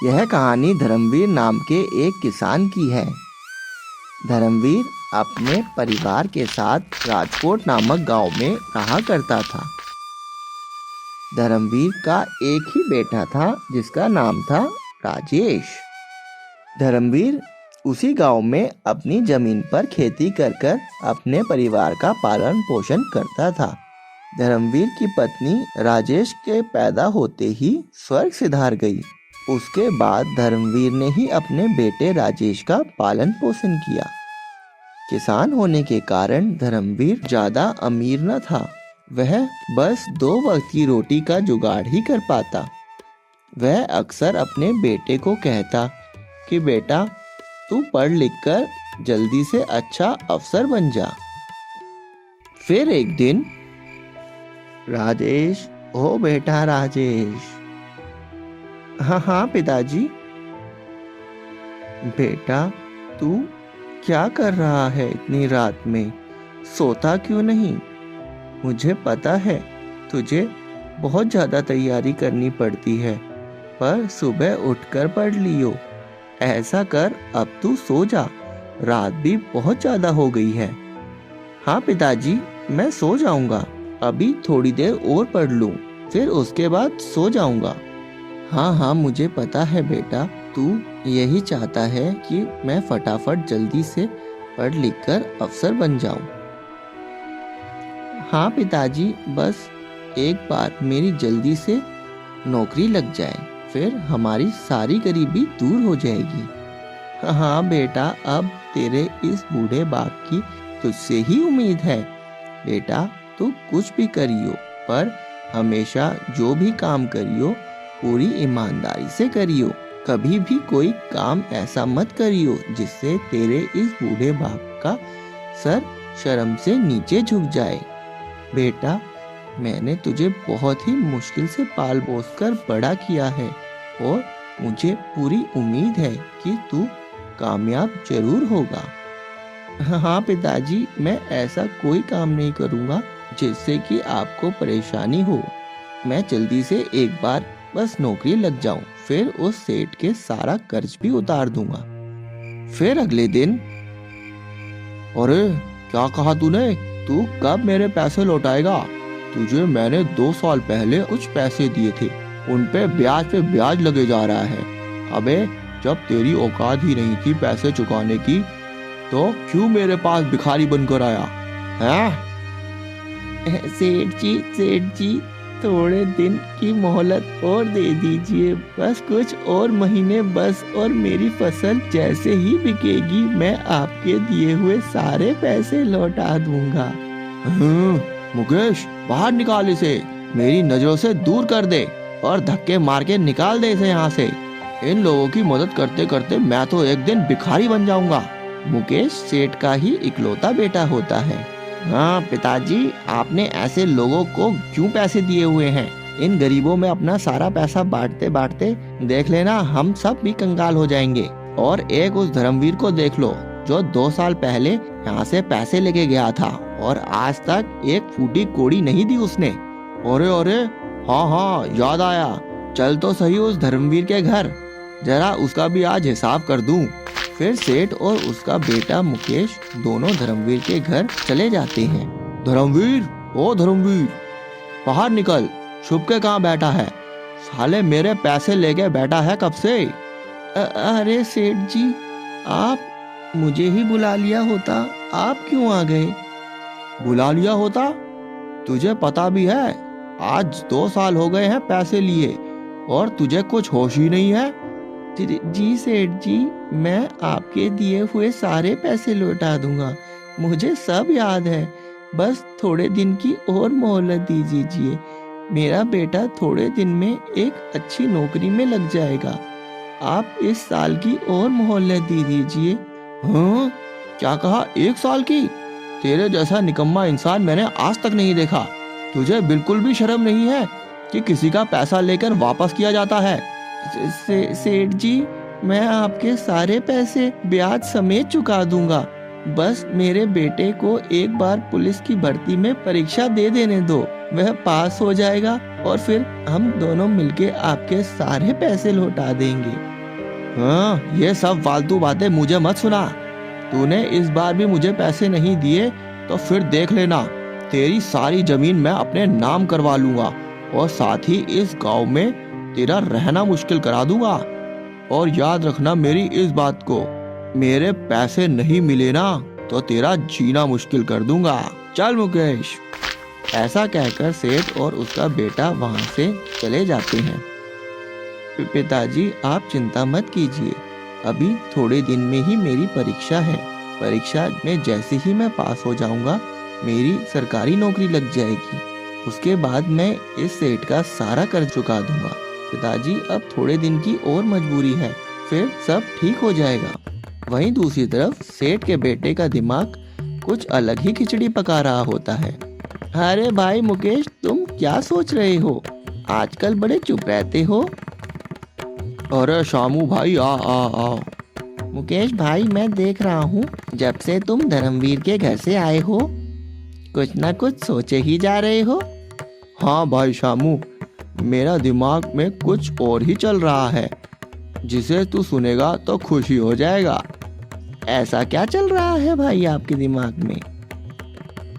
यह कहानी धर्मवीर नाम के एक किसान की है। धर्मवीर अपने परिवार के साथ राजकोट नामक गांव में रहा करता था। धर्मवीर का एक ही बेटा था जिसका नाम था राजेश। धर्मवीर उसी गांव में अपनी जमीन पर खेती कर अपने परिवार का पालन पोषण करता था। धर्मवीर की पत्नी राजेश के पैदा होते ही स्वर्ग सिधार गई। उसके बाद धर्मवीर ने ही अपने बेटे राजेश का पालन पोषण किया। किसान होने के कारण धर्मवीर ज्यादा अमीर न था। वह बस 2 वक्त की रोटी का जुगाड़ ही कर पाता। वह अक्सर अपने बेटे को कहता कि बेटा तू पढ़ लिख कर जल्दी से अच्छा अफसर बन जा। फिर एक दिन, राजेश, ओ बेटा राजेश। हाँ पिताजी। बेटा तू क्या कर रहा है इतनी रात में? सोता क्यों नहीं? मुझे पता है तुझे बहुत ज्यादा तैयारी करनी पड़ती है, पर सुबह उठकर पढ़ लियो। ऐसा कर, अब तू सो जा, रात भी बहुत ज्यादा हो गई है। हाँ पिताजी, मैं सो जाऊंगा। अभी थोड़ी देर और पढ़ लूं, फिर उसके बाद सो जाऊंगा। हाँ मुझे पता है बेटा, तू यही चाहता है कि मैं फटाफट जल्दी से पढ़ लिख कर अफसर बन जाऊं। हाँ पिताजी, बस एक बार मेरी जल्दी से नौकरी लग जाए, फिर हमारी सारी गरीबी दूर हो जाएगी। हाँ बेटा, अब तेरे इस बूढ़े बाप की तुझसे ही उम्मीद है। बेटा तू कुछ भी करियो, पर हमेशा जो भी काम करियो पूरी ईमानदारी से करियो। कभी भी कोई काम ऐसा मत करियो जिससे तेरे इस बूढ़े बाप का सर शर्म से नीचे झुक जाए। बेटा मैंने तुझे बहुत ही मुश्किल से पाल पोस कर बड़ा किया है और मुझे पूरी उम्मीद है कि तू कामयाब जरूर होगा। हाँ पिताजी, मैं ऐसा कोई काम नहीं करूँगा जिससे कि आपको परेशानी हो। मैं जल्दी से एक बार बस नौकरी लग जाऊं, फिर उस सेठ के सारा कर्ज भी उतार दूंगा। फिर अगले दिन, अरे क्या कहा तूने? तू कब मेरे पैसे लौटाएगा? तुझे मैंने 2 साल पहले कुछ पैसे दिए थे, उन पे ब्याज लगे जा रहा है। अबे जब तेरी औकात ही नहीं थी पैसे चुकाने की, तो क्यों मेरे पास भिखारी बनकर आया है? सेठ जी थोड़े दिन की मोहलत और दे दीजिए, बस कुछ और महीने बस, और मेरी फसल जैसे ही बिकेगी मैं आपके दिए हुए सारे पैसे लौटा दूंगा। मुकेश, बाहर निकाल इसे, मेरी नजरों से दूर कर दे और धक्के मार के निकाल दे इसे यहाँ से। इन लोगों की मदद करते करते मैं तो एक दिन भिखारी बन जाऊंगा। मुकेश सेठ का ही इकलौता बेटा होता है। हाँ पिताजी, आपने ऐसे लोगों को क्यों पैसे दिए हुए हैं? इन गरीबों में अपना सारा पैसा बांटते बांटते देख लेना हम सब भी कंगाल हो जाएंगे। और एक उस धर्मवीर को देख लो जो 2 साल पहले यहाँ से पैसे लेके गया था और आज तक एक फूटी कोड़ी नहीं दी उसने। अरे हाँ याद आया, चल तो सही उस धर्मवीर के घर, जरा उसका भी आज हिसाब कर दूं। फिर सेठ और उसका बेटा मुकेश दोनों धर्मवीर के घर चले जाते हैं। धर्मवीर, ओ धर्मवीर, बाहर निकल, छुप के कहाँ बैठा है? साले मेरे पैसे लेके बैठा है कब से? अरे सेठ जी, आप मुझे ही बुला लिया होता, आप क्यों आ गए? बुला लिया होता? तुझे पता भी है आज 2 साल हो गए हैं पैसे लिए और तुझे कुछ होश ही नहीं है। जी सेठ जी, मैं आपके दिए हुए सारे पैसे लौटा दूंगा, मुझे सब याद है, बस थोड़े दिन की और मोहलत दे दीजिए। मेरा बेटा थोड़े दिन में एक अच्छी नौकरी में लग जाएगा, आप इस साल की और मोहलत दे दीजिए। हाँ, क्या कहा? 1 साल की? तेरे जैसा निकम्मा इंसान मैंने आज तक नहीं देखा। तुझे बिल्कुल भी शर्म नहीं है कि किसी का पैसा लेकर वापस किया जाता है? सेठ जी, मैं आपके सारे पैसे ब्याज समेत चुका दूंगा, बस मेरे बेटे को एक बार पुलिस की भर्ती में परीक्षा दे देने दो, वह पास हो जाएगा और फिर हम दोनों मिलके आपके सारे पैसे लौटा देंगे। हाँ, ये सब फालतू बातें मुझे मत सुना। तूने इस बार भी मुझे पैसे नहीं दिए तो फिर देख लेना, तेरी सारी जमीन मैं अपने नाम करवा लूंगा और साथ ही इस गांव में तेरा रहना मुश्किल करा दूंगा। और याद रखना मेरी इस बात को, मेरे पैसे नहीं मिले ना तो तेरा जीना मुश्किल कर दूंगा। चल मुकेश। ऐसा कहकर सेठ और उसका बेटा वहां से चले जाते हैं। पिताजी आप चिंता मत कीजिए, अभी थोड़े दिन में ही मेरी परीक्षा है। परीक्षा में जैसे ही मैं पास हो जाऊंगा मेरी सरकारी नौकरी लग जाएगी। उसके बाद मैं इस सेठ का सारा कर्ज चुका दूंगा। पिताजी अब थोड़े दिन की और मजबूरी है, फिर सब ठीक हो जाएगा। वहीं दूसरी तरफ सेठ के बेटे का दिमाग कुछ अलग ही खिचड़ी पका रहा होता है। अरे भाई मुकेश, तुम क्या सोच रहे हो? आजकल बड़े चुप रहते हो। अरे शामू भाई आ आ आ। मुकेश भाई मैं देख रहा हूँ जब से तुम धर्मवीर के घर से आए हो कुछ ना कुछ सोचे ही जा रहे हो। हाँ भाई शामू, मेरा दिमाग में कुछ और ही चल रहा है जिसे तू सुनेगा तो खुशी हो जाएगा। ऐसा क्या चल रहा है भाई आपके दिमाग में?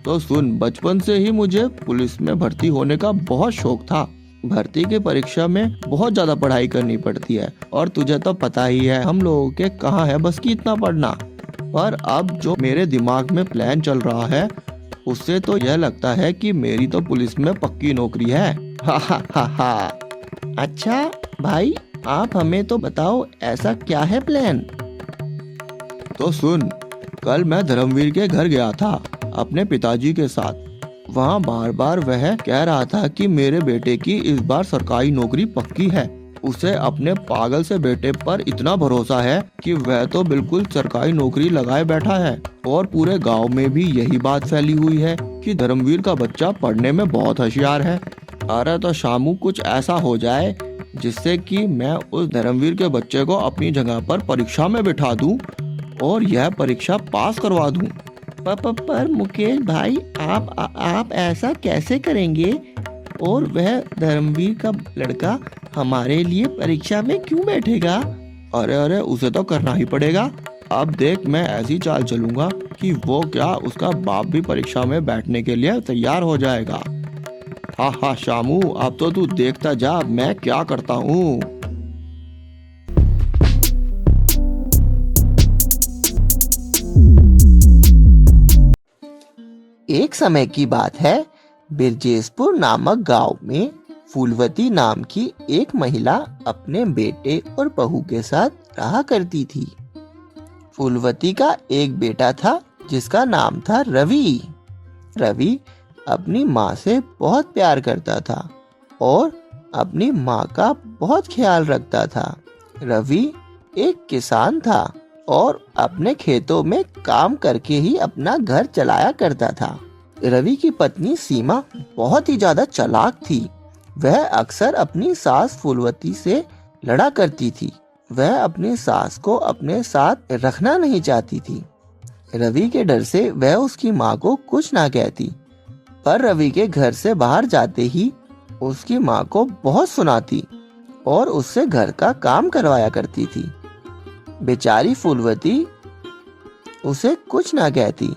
तो सुन, बचपन से ही मुझे पुलिस में भर्ती होने का बहुत शौक था। भर्ती की परीक्षा में बहुत ज्यादा पढ़ाई करनी पड़ती है और तुझे तो पता ही है हम लोगों के कहाँ है बस की इतना पढ़ना। पर अब जो मेरे दिमाग में प्लान चल रहा है उससे तो यह लगता है कि मेरी तो पुलिस में पक्की नौकरी है। हा हा हा हा। अच्छा भाई, आप हमें तो बताओ ऐसा क्या है प्लान? तो सुन, कल मैं धर्मवीर के घर गया था अपने पिताजी के साथ। वहाँ बार बार वह कह रहा था कि मेरे बेटे की इस बार सरकारी नौकरी पक्की है। उसे अपने पागल से बेटे पर इतना भरोसा है कि वह तो बिल्कुल सरकारी नौकरी लगाए बैठा है और पूरे गांव में भी यही बात फैली हुई है कि धर्मवीर का बच्चा पढ़ने में बहुत होशियार है। अरे तो शामू कुछ ऐसा हो जाए जिससे कि मैं उस धर्मवीर के बच्चे को अपनी जगह पर परीक्षा में बिठा दूं और यह परीक्षा पास करवा दूं। पर मुकेश भाई आप ऐसा कैसे करेंगे? और वह धर्मवीर का लड़का हमारे लिए परीक्षा में क्यों बैठेगा? अरे उसे तो करना ही पड़ेगा। अब देख, मैं ऐसी चाल चलूंगा कि वो क्या उसका बाप भी परीक्षा में बैठने के लिए तैयार हो जाएगा। हाँ हाँ शामू, अब तो तू देखता जा मैं क्या करता हूँ। एक समय की बात है, बिरजेशपुर नामक गांव में फूलवती नाम की एक महिला अपने बेटे और बहू के साथ रहा करती थी। फूलवती का एक बेटा था जिसका नाम था रवि। रवि अपनी माँ से बहुत प्यार करता था और अपनी माँ का बहुत ख्याल रखता था। रवि एक किसान था और अपने खेतों में काम करके ही अपना घर चलाया करता था। रवि की पत्नी सीमा बहुत ही ज्यादा चालाक थी। वह अक्सर अपनी सास फूलवती से लड़ा करती थी। वह अपनी सास को अपने साथ रखना नहीं चाहती थी। रवि के डर से वह उसकी माँ को कुछ ना कहती, पर रवि के घर से बाहर जाते ही उसकी माँ को बहुत सुनाती और उससे घर का काम करवाया करती थी। बेचारी फूलवती उसे कुछ ना कहती।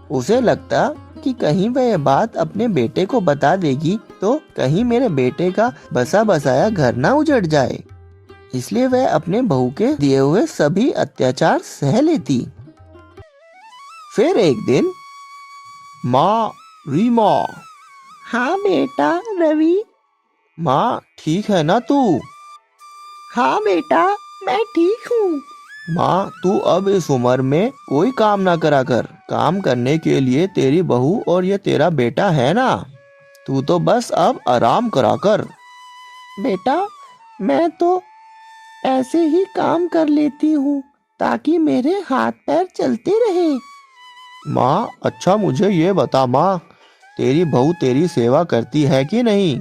उसे लगता कि कहीं वह यह बात अपने बेटे को बता देगी तो कहीं मेरे बेटे का बसा बसाया घर ना उजड़ जाए, इसलिए वह अपने बहू के दिए हुए सभी अत्याचार सह लेती। फिर एक दिन, माँ रीमा। हाँ बेटा रवि। माँ ठीक है ना तू? हाँ बेटा मैं ठीक हूँ। माँ तू अब इस उम्र में कोई काम ना करा कर। काम करने के लिए तेरी बहू और ये तेरा बेटा है ना। तू तो बस अब आराम करा कर। बेटा मैं तो ऐसे ही काम कर लेती हूँ ताकि मेरे हाथ पैर चलते रहे। माँ अच्छा मुझे ये बता माँ, तेरी बहू तेरी सेवा करती है कि नहीं?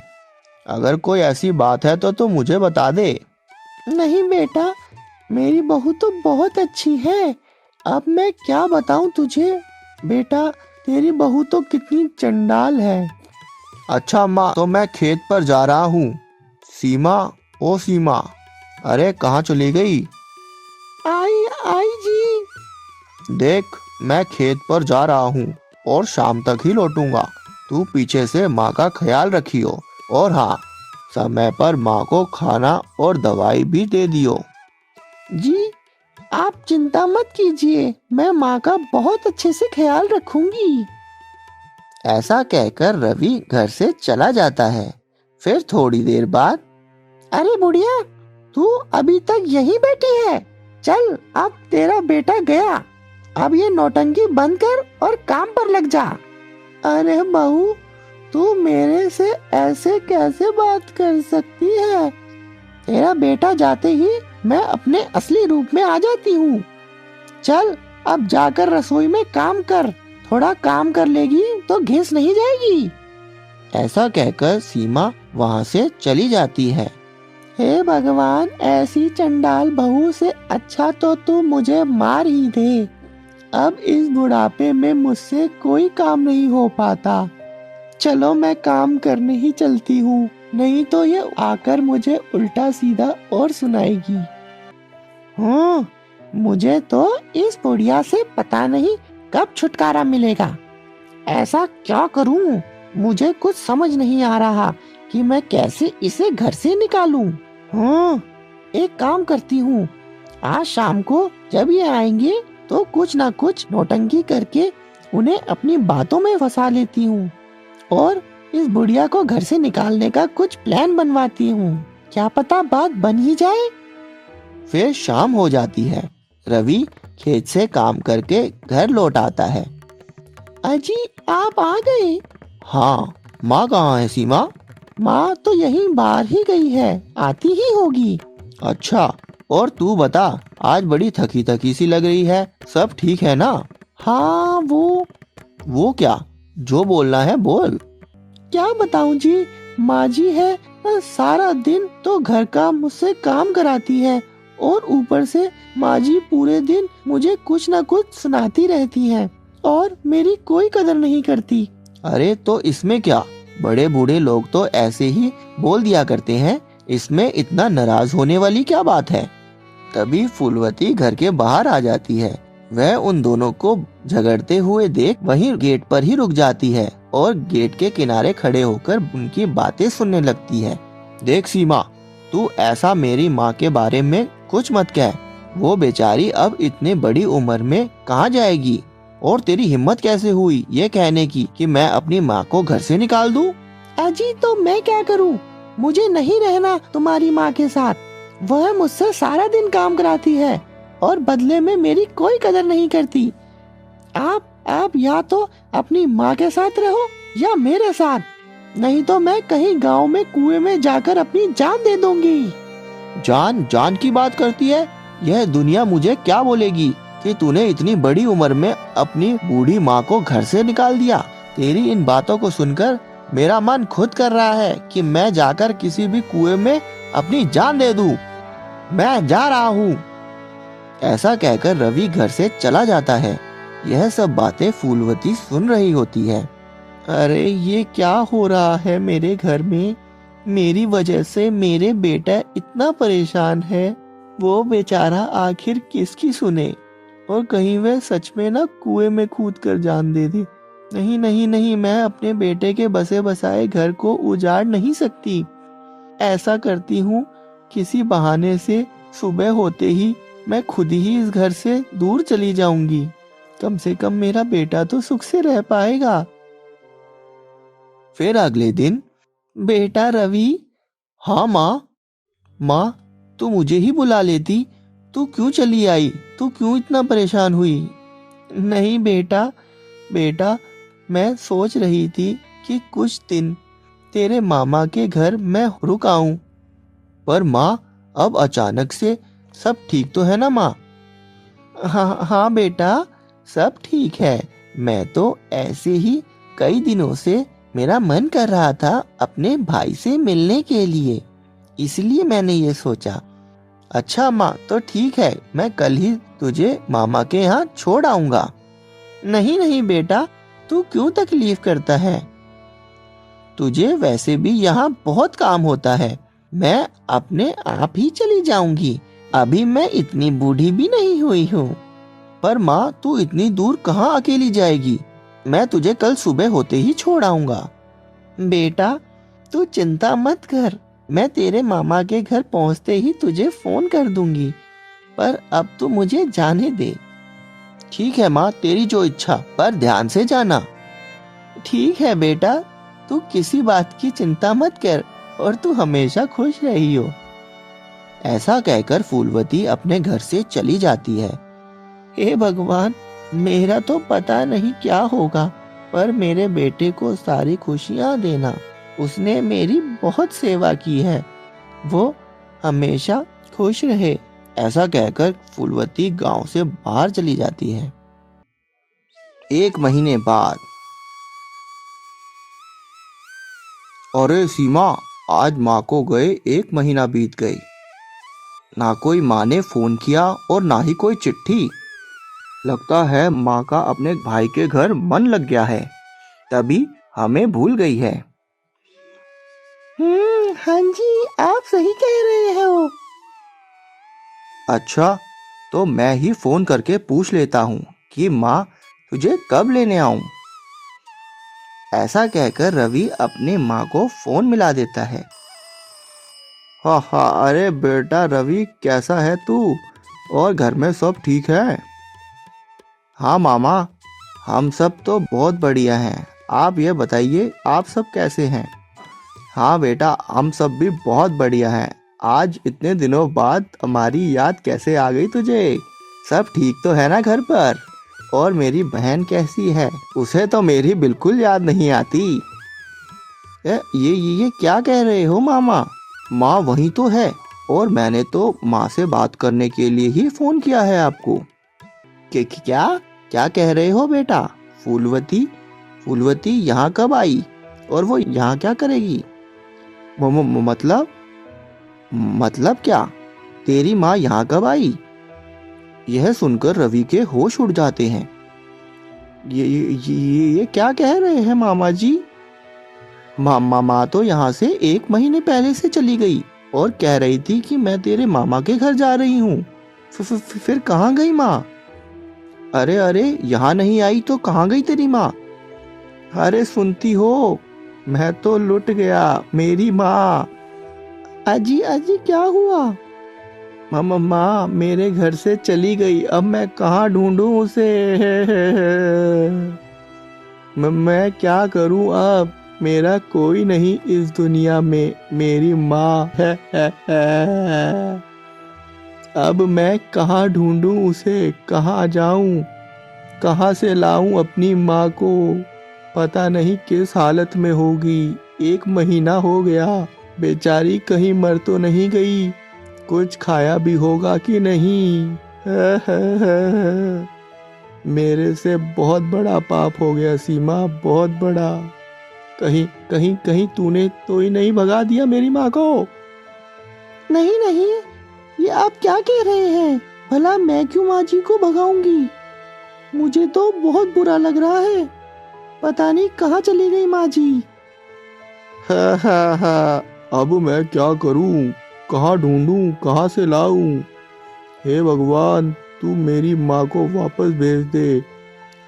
अगर कोई ऐसी बात है तो तू मुझे बता दे। नहीं बेटा, मेरी बहू तो बहुत अच्छी है। अब मैं क्या बताऊं तुझे? बेटा तेरी बहू तो कितनी चंडाल है। अच्छा माँ, तो मैं खेत पर जा रहा हूँ। सीमा, ओ सीमा, अरे कहाँ चली गई? आई जी। देख, मैं खेत पर जा रहा हूँ और शाम तक ही लौटूंगा। तू पीछे से माँ का ख्याल रखियो, और हाँ, समय पर माँ को खाना और दवाई भी दे दियो। जी, आप चिंता मत कीजिए, मैं माँ का बहुत अच्छे से ख्याल रखूंगी। ऐसा कहकर रवि घर से चला जाता है। फिर थोड़ी देर बाद, अरे बुढ़िया, तू अभी तक यहीं बैठी है? चल, अब तेरा बेटा गया, अब ये नौटंकी बंद कर और काम पर लग जा। अरे बहू, तू मेरे से ऐसे कैसे बात कर सकती है? तेरा बेटा जाते ही मैं अपने असली रूप में आ जाती हूँ। चल, अब जाकर रसोई में काम कर, थोड़ा काम कर लेगी तो घिस नहीं जाएगी। ऐसा कहकर सीमा वहाँ से चली जाती है। हे भगवान, ऐसी चंडाल बहू से अच्छा तो तू मुझे मार ही दे। अब इस बुढ़ापे में मुझसे कोई काम नहीं हो पाता। चलो, मैं काम करने ही चलती हूँ, नहीं तो ये आकर मुझे उल्टा सीधा और सुनाएगी। हाँ, मुझे तो इस बुढ़िया से पता नहीं कब छुटकारा मिलेगा। ऐसा क्या करूँ? मुझे कुछ समझ नहीं आ रहा कि मैं कैसे इसे घर से निकालूं। हाँ, एक काम करती हूँ, आज शाम को जब ये आएंगे तो कुछ ना कुछ नौटंकी करके उन्हें अपनी बातों में फंसा लेती हूँ और इस बुढ़िया को घर से निकालने का कुछ प्लान बनवाती हूँ। क्या पता बात बन ही जाए। फिर शाम हो जाती है। रवि खेत से काम करके घर लौट आता है। अजी, आप आ गए? हाँ, माँ कहाँ है सीमा? माँ तो यहीं बाहर ही गई है, आती ही होगी। अच्छा, और तू बता, आज बड़ी थकी थकी सी लग रही है, सब ठीक है ना? हाँ, वो क्या? जो बोलना है बोल। क्या बताऊं जी, माँ जी है सारा दिन तो घर का मुझसे काम कराती है और ऊपर से माँ जी पूरे दिन मुझे कुछ ना कुछ सुनाती रहती हैं और मेरी कोई कदर नहीं करती। अरे तो इसमें क्या, बड़े बूढ़े लोग तो ऐसे ही बोल दिया करते हैं, इसमें इतना नाराज होने वाली क्या बात है? तभी फूलवती घर के बाहर आ जाती है। वह उन दोनों को झगड़ते हुए देख वहीं गेट पर ही रुक जाती है और गेट के किनारे खड़े होकर उनकी बातें सुनने लगती है। देख सीमा, तू ऐसा मेरी माँ के बारे में कुछ मत कह। वो बेचारी अब इतने बड़ी उम्र में कहाँ जाएगी, और तेरी हिम्मत कैसे हुई ये कहने की कि मैं अपनी माँ को घर से निकाल दूँ? अजी, तो मैं क्या करूँ? मुझे नहीं रहना तुम्हारी माँ के साथ। वह मुझसे सारा दिन काम कराती है और बदले में मेरी कोई कदर नहीं करती। आप या तो अपनी माँ के साथ रहो या मेरे साथ, नहीं तो मैं कहीं गांव में कुएं में जाकर अपनी जान दे दूंगी। जान की बात करती है? यह दुनिया मुझे क्या बोलेगी कि तूने इतनी बड़ी उम्र में अपनी बूढ़ी माँ को घर से निकाल दिया। तेरी इन बातों को सुनकर मेरा मन खुद कर रहा है कि मैं जाकर किसी भी कुएं में अपनी जान दे दूं। मैं जा रहा हूँ। ऐसा कहकर रवि घर से चला जाता है। यह सब बातें फूलवती सुन रही होती है। अरे ये क्या हो रहा है मेरे घर में? मेरी वजह से मेरे बेटा इतना परेशान है। वो बेचारा आखिर किसकी सुने, और कहीं वह सच में ना कुएं में कूद कर जान दे दे। नहीं नहीं नहीं, मैं अपने बेटे के बसे बसाए घर को उजाड़ नहीं सकती। ऐसा करती हूँ, किसी बहाने से सुबह होते ही मैं खुद ही इस घर से दूर चली जाऊंगी। कम से कम मेरा बेटा तो सुख से रह पाएगा। फिर अगले दिन, बेटा रवि। हाँ माँ। माँ, तू मुझे ही बुला लेती, तू क्यों चली आई? तू क्यों इतना परेशान हुई? नहीं बेटा, मैं सोच रही थी कि कुछ दिन तेरे मामा के घर मैं रुक आऊं। पर माँ, अब अचानक से सब ठीक तो है ना माँ? हाँ बेटा, सब ठीक है। मैं तो ऐसे ही कई दिनों से मेरा मन कर रहा था अपने भाई से मिलने के लिए, इसलिए मैंने ये सोचा। अच्छा माँ, तो ठीक है, मैं कल ही तुझे मामा के यहाँ छोड़ आऊंगा। नहीं नहीं बेटा, तू क्यों तकलीफ करता है? तुझे वैसे भी यहाँ बहुत काम होता है, मैं अपने आप ही चली जाऊंगी। अभी मैं इतनी बूढ़ी भी नहीं हुई हूँ। पर माँ, तू इतनी दूर कहाँ अकेली जाएगी? मैं तुझे कल सुबह होते ही छोड़ आऊंगा। बेटा, तू चिंता मत कर, मैं तेरे मामा के घर पहुँचते ही तुझे फोन कर दूंगी। पर अब तू मुझे जाने दे। ठीक है माँ, तेरी जो इच्छा, पर ध्यान से जाना। ठीक है बेटा, तू किसी बात की चिंता मत कर और तू हमेशा खुश रही हो। ऐसा कहकर फूलवती अपने घर से चली जाती है। हे भगवान, मेरा तो पता नहीं क्या होगा, पर मेरे बेटे को सारी खुशियां देना। उसने मेरी बहुत सेवा की है, वो हमेशा खुश रहे। ऐसा कहकर फूलवती गांव से बाहर चली जाती है। 1 महीने बाद। अरे सीमा, आज माँ को गए 1 महीना बीत गई। ना कोई माँ ने फोन किया और ना ही कोई चिट्ठी। लगता है माँ का अपने भाई के घर मन लग गया है, तभी हमें भूल गई है। हाँ जी, आप सही कह रहे हो। अच्छा, तो मैं ही फोन करके पूछ लेता हूँ कि माँ तुझे कब लेने आऊं। ऐसा कहकर रवि अपने माँ को फोन मिला देता है। हाँ हाँ, अरे बेटा रवि, कैसा है तू? और घर में सब ठीक है? हाँ मामा, हम सब तो बहुत बढ़िया हैं। आप ये बताइए, आप सब कैसे हैं? हाँ बेटा, हम सब भी बहुत बढ़िया हैं। आज इतने दिनों बाद हमारी याद कैसे आ गई तुझे? सब ठीक तो है ना घर पर? और मेरी बहन कैसी है? उसे तो मेरी बिल्कुल याद नहीं आती। ये क्या कह रहे हो मामा? माँ वही तो है, और मैंने तो माँ से बात करने के लिए ही फोन किया है आपको। क्या क्या कह रहे हो बेटा? फूलवती यहाँ कब आई और वो यहाँ क्या करेगी? मतलब क्या? तेरी माँ यहाँ कब आई? यह सुनकर रवि के होश उड़ जाते हैं। ये क्या कह रहे हैं मामा जी? माँ तो यहाँ से 1 महीने पहले से चली गई और कह रही थी कि मैं तेरे मामा के घर जा रही हूँ। फिर कहाँ गई माँ? अरे अरे, यहाँ नहीं आई तो कहाँ गई तेरी माँ? अरे सुनती हो, मैं तो लुट गया, मेरी माँ। अजी अजी, क्या हुआ? माँ मेरे घर से चली गई, अब मैं कहाँ ढूंढूं उसे? मैं क्या करूं अब? मेरा कोई नहीं इस दुनिया में, मेरी माँ है। अब मैं कहाँ ढूंढूं उसे, कहाँ जाऊं, कहाँ से लाऊं अपनी माँ को? पता नहीं किस हालत में होगी। 1 महीना हो गया, बेचारी कहीं मर तो नहीं गई? कुछ खाया भी होगा कि नहीं? मेरे से बहुत बड़ा पाप हो गया सीमा, बहुत बड़ा। कहीं कहीं कहीं तूने तो ही नहीं भगा दिया मेरी माँ को? नहीं नहीं, ये आप क्या कह रहे हैं? भला मैं क्यों माँ जी को भगाऊंगी? मुझे तो बहुत बुरा लग रहा है। पता नहीं कहाँ चली गई माँ जी। हा, अब मैं क्या करूं? कहाँ ढूंढूं, कहाँ से लाऊं? हे भगवान, तू मेरी माँ को वापस भेज दे।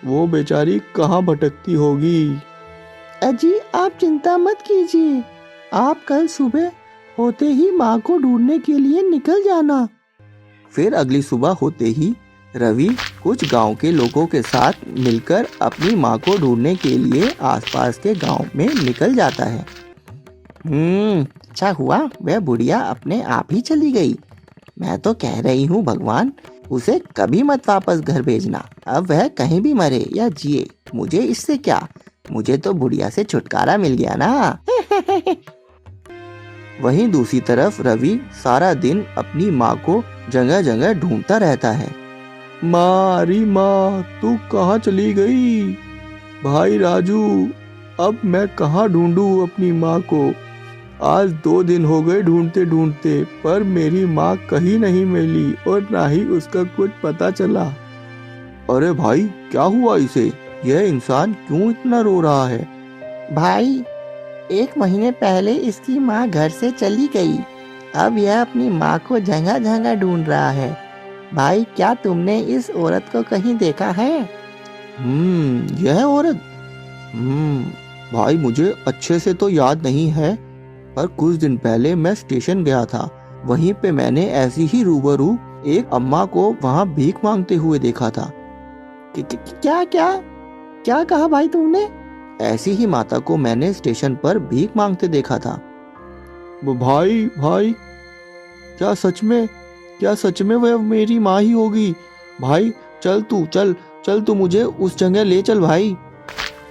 वो बेचारी कहाँ भटकती होगी। अजी, आप चिंता मत कीजिए, आप कल सुबह होते ही माँ को ढूंढने के लिए निकल जाना। फिर अगली सुबह होते ही रवि कुछ गांव के लोगों के साथ मिलकर अपनी माँ को ढूंढने के लिए आसपास के गांव में निकल जाता है। अच्छा हुआ वह बुढ़िया अपने आप ही चली गई। मैं तो कह रही हूँ भगवान, उसे कभी मत वापस घर भेजना। अब वह कहीं भी मरे या जिए, मुझे इससे क्या? मुझे तो बुढ़िया से छुटकारा मिल गया ना। वहीं दूसरी तरफ रवि सारा दिन अपनी माँ को जगह जगह ढूंढता रहता है। माँ, अरे माँ, तू कहाँ चली गई? भाई राजू, अब मैं कहाँ ढूंढूं अपनी माँ को? आज 2 दिन हो गए ढूंढते ढूंढते, पर मेरी माँ कहीं नहीं मिली और ना ही उसका कुछ पता चला। अरे भाई, क्या हुआ इसे? यह इंसान क्यों इतना रो रहा है? भाई, 1 महीने पहले इसकी माँ घर से चली गई। अब यह अपनी माँ को जगह जगह ढूंढ रहा है। भाई, क्या तुमने इस औरत को कहीं देखा है? यह औरत? भाई, मुझे अच्छे से तो याद नहीं है, पर कुछ दिन पहले मैं स्टेशन गया था। वहीं पे मैंने ऐसी ही रूबरू एक अम्मा को वहां भीख मांगते हुए देखा था। क्या क्या क्या कहा भाई तुमने? ऐसी ही माता को मैंने स्टेशन पर भीख मांगते देखा था। भाई भाई, क्या सच में वह मेरी माँ ही होगी? भाई चल तू मुझे उस जगह ले चल भाई।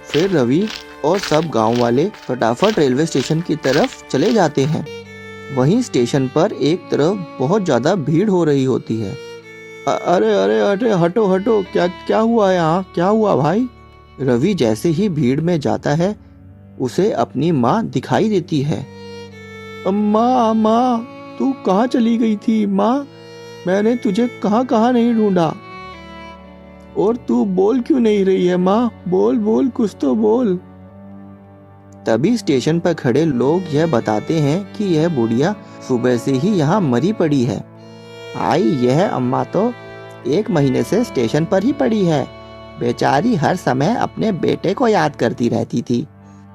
फिर रवि और सब गांव वाले फटाफट रेलवे स्टेशन की तरफ चले जाते हैं। वहीं स्टेशन पर एक तरफ बहुत ज्यादा भीड़ हो रही होती है। अरे अरे अरे, हटो हटो, क्या हुआ यहाँ? क्या हुआ भाई? रवि जैसे ही भीड़ में जाता है, उसे अपनी माँ दिखाई देती है। माँ, तू कहाँ चली गई थी माँ? मैंने तुझे कहाँ नहीं ढूंढा। और तू बोल क्यों नहीं रही है माँ? बोल कुछ तो बोल। तभी स्टेशन पर खड़े लोग यह बताते हैं कि यह बुढ़िया सुबह से ही यहाँ मरी पड़ी है। भाई, यह अम्मा तो 1 महीने से स्टेशन पर ही पड़ी है। बेचारी हर समय अपने बेटे को याद करती रहती थी,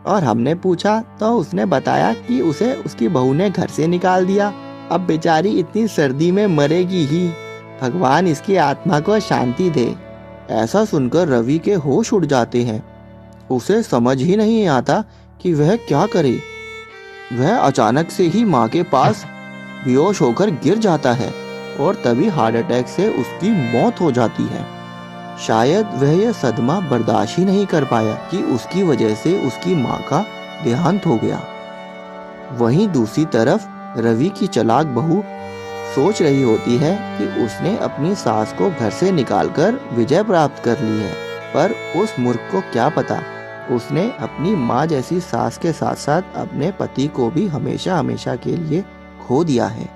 और हमने पूछा तो उसने बताया कि उसे उसकी बहू ने घर से निकाल दिया। अब बेचारी इतनी सर्दी में मरेगी ही। भगवान इसकी आत्मा को शांति दे। ऐसा सुनकर रवि के होश उड़ जाते हैं। उसे समझ ही नहीं आता कि वह क्या करे। वह अचानक से ही माँ के पास बेहोश होकर गिर जाता है, और तभी हार्ट अटैक से उसकी मौत हो जाती है। शायद वह यह सदमा बर्दाश्त ही नहीं कर पाया कि उसकी वजह से उसकी माँ का देहांत हो गया। वहीं दूसरी तरफ रवि की चालाक बहू सोच रही होती है कि उसने अपनी सास को घर से निकालकर विजय प्राप्त कर ली है, पर उस मूर्ख को क्या पता, उसने अपनी माँ जैसी सास के साथ साथ अपने पति को भी हमेशा हमेशा के लिए खो दिया है।